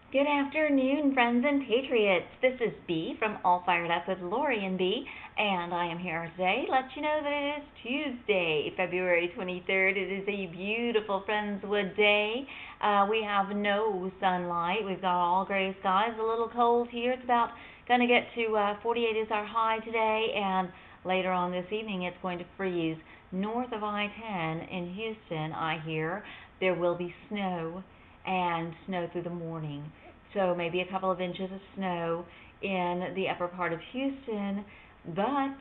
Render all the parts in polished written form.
Good afternoon, friends and patriots. This is Bee from All Fired Up with Lori and Bee, and I am here today to let you know that it is Tuesday, February 23rd. It is a beautiful Friendswood day. We have no sunlight. We've got all gray skies, a little cold here. It's about going to get to 48 is our high today, and later on this evening it's going to freeze. North of I-10 in Houston, I hear, there will be snow and snow through the morning. So maybe a couple of inches of snow in the upper part of Houston, but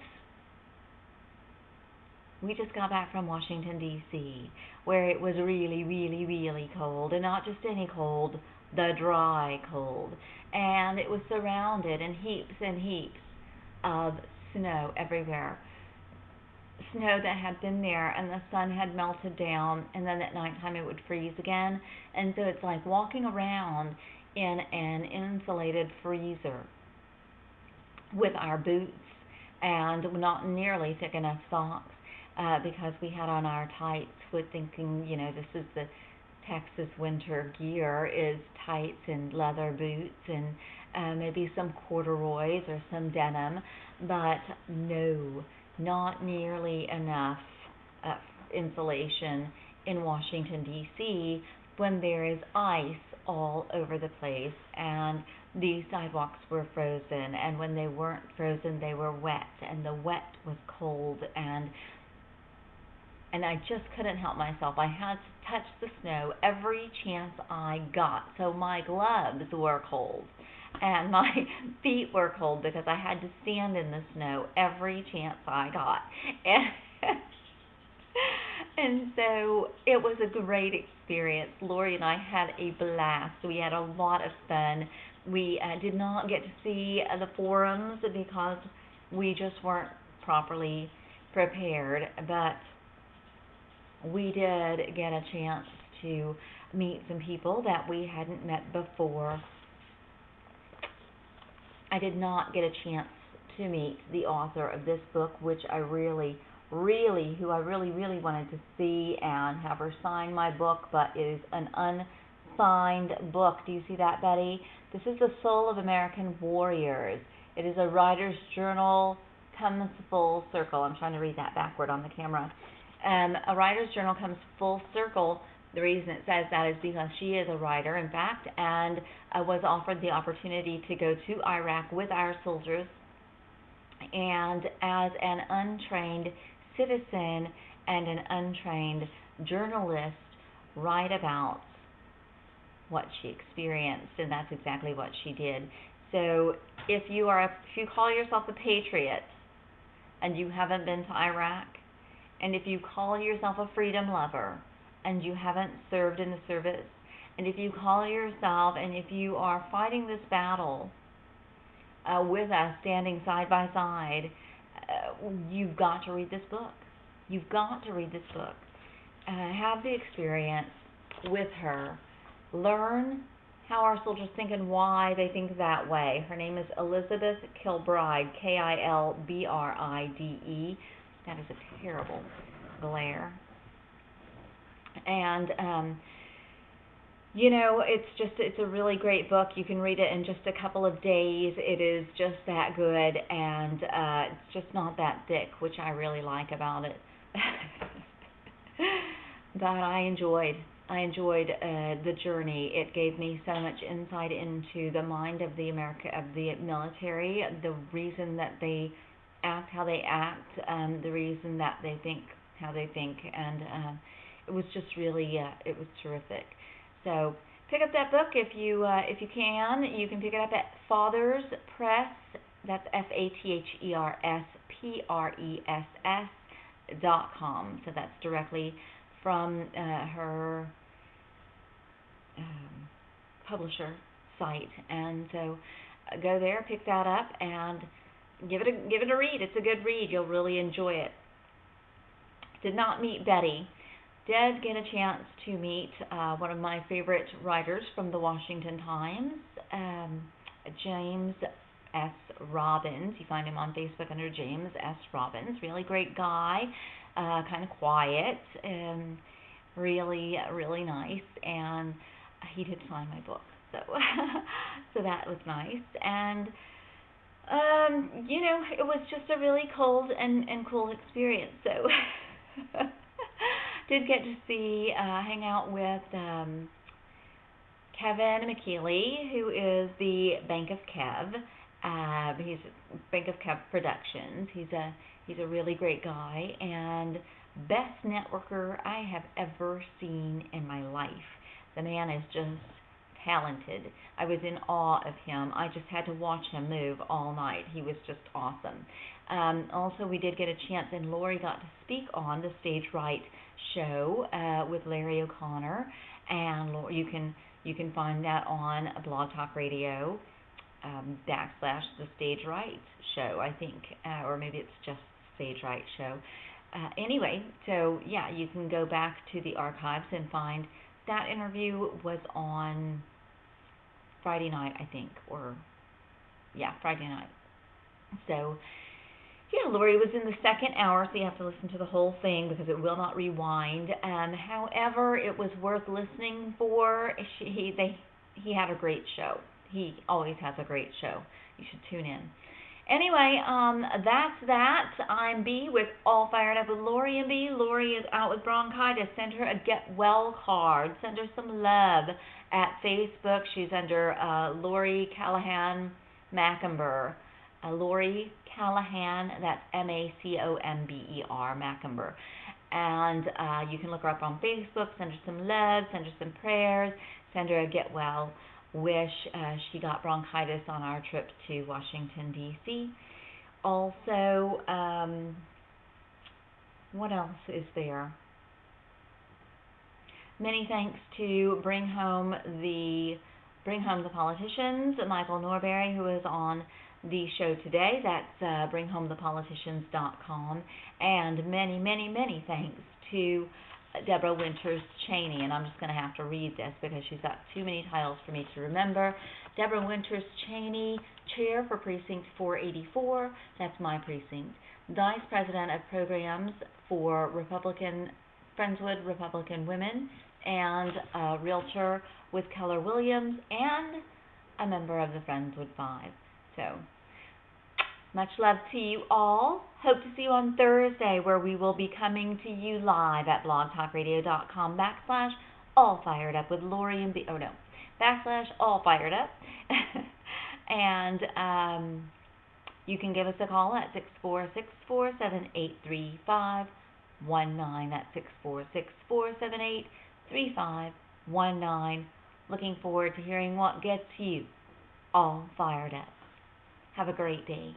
we just got back from Washington, D.C., where it was really, really, really cold, and not just any cold, the dry cold. And it was surrounded in heaps and heaps of snow everywhere. Snow that had been there, and the sun had melted down, and then at nighttime it would freeze again. And so it's like walking around in an insulated freezer with our boots and not nearly thick enough socks, because we had on our tights with thinking, this is the Texas winter gear, is tights and leather boots and maybe some corduroys or some denim, but no, not nearly enough insulation in Washington, D.C. when there is ice all over the place and the sidewalks were frozen, and when they weren't frozen they were wet, and the wet was cold, and I just couldn't help myself. I had to touch the snow every chance I got. So my gloves were cold and my feet were cold because I had to stand in the snow every chance I got. And so it was a great experience. Lori and I had a blast. We had a lot of fun. We did not get to see the forums because we just weren't properly prepared, but we did get a chance to meet some people that we hadn't met before. I did not get a chance to meet the author of this book, which I really wanted to see and have her sign my book, but it is an unsigned book. Do you see that, Betty? This is The Soul of American Warriors. It is a writer's journal, comes full circle. I'm trying to read that backward on the camera. A writer's journal comes full circle. The reason it says that is because she is a writer, in fact, and was offered the opportunity to go to Iraq with our soldiers, and as an untrained citizen and an untrained journalist, write about what she experienced, and that's exactly what she did. So if you call yourself a patriot and you haven't been to Iraq, and if you call yourself a freedom lover and you haven't served in the service, and if you call yourself, and if you are fighting this battle with us, standing side by side, you've got to read this book. You've got to read this book. Have the experience with her. Learn how our soldiers think and why they think that way. Her name is Elizabeth Kilbride, Kilbride. That is a terrible glare. And it's a really great book. You can read it in just a couple of days. It is just that good, and it's just not that thick, which I really like about it. But I enjoyed the journey. It gave me so much insight into the mind of the military, the reason that they act how they act, the reason that they think how they think, and it was just really it was terrific. So pick up that book if you can. You can pick it up at Fathers Press. That's FATHERSPRESS.com. So that's directly from her publisher site. And so go there, pick that up, and give it a read. It's a good read. You'll really enjoy it. Did not meet Betty. Did get a chance to meet one of my favorite writers from the Washington Times, James S. Robbins. You find him on Facebook under James S. Robbins. Really great guy, kind of quiet, really nice, and he did sign my book. So, so that was nice. And, it was just a really cold and cool experience. So, did get to see, hang out with Kevin McKeely, who is the Bank of Kev. He's Bank of Kev Productions. He's a really great guy and best networker I have ever seen in my life. The man is just talented. I was in awe of him. I just had to watch him move all night. He was just awesome. Also, we did get a chance, and Lori got to speak on the Stage Right show with Larry O'Connor, and you can find that on Blog Talk Radio / the Stage Right show, I think, or maybe it's just Stage Right show. Anyway, so yeah, you can go back to the archives and find that interview was on Friday night, I think, Friday night. So, yeah, Lori was in the second hour, so you have to listen to the whole thing because it will not rewind. However, it was worth listening for. He had a great show. He always has a great show. You should tune in. Anyway, that's that. I'm B with All Fired Up with Lori and B. Lori is out with bronchitis. Send her a get well card. Send her some love at Facebook. She's under Lori Callahan Macomber. Lori Callahan, that's Macomber, Macomber. And you can look her up on Facebook. Send her some love. Send her some prayers. Send her a get well wish. She got bronchitis on our trip to Washington, D.C. Also, what else is there? Many thanks to Bring Home the Politicians, Michael Norberry, who is on the show today. That's bringhomethepoliticians.com. And many, many, many thanks to Deborah Winters Cheney, and I'm just going to have to read this because she's got too many titles for me to remember. Deborah Winters Cheney, Chair for Precinct 484, that's my precinct. Vice President of Programs for Friendswood Republican Women, and a Realtor with Keller Williams, and a member of the Friendswood Five. So, much love to you all. Hope to see you on Thursday, where we will be coming to you live at blogtalkradio.com / All Fired Up with Lori and B. Oh no, / All Fired Up. And you can give us a call at 646-478-3519. That's 646-478-3519. Looking forward to hearing what gets you all fired up. Have a great day.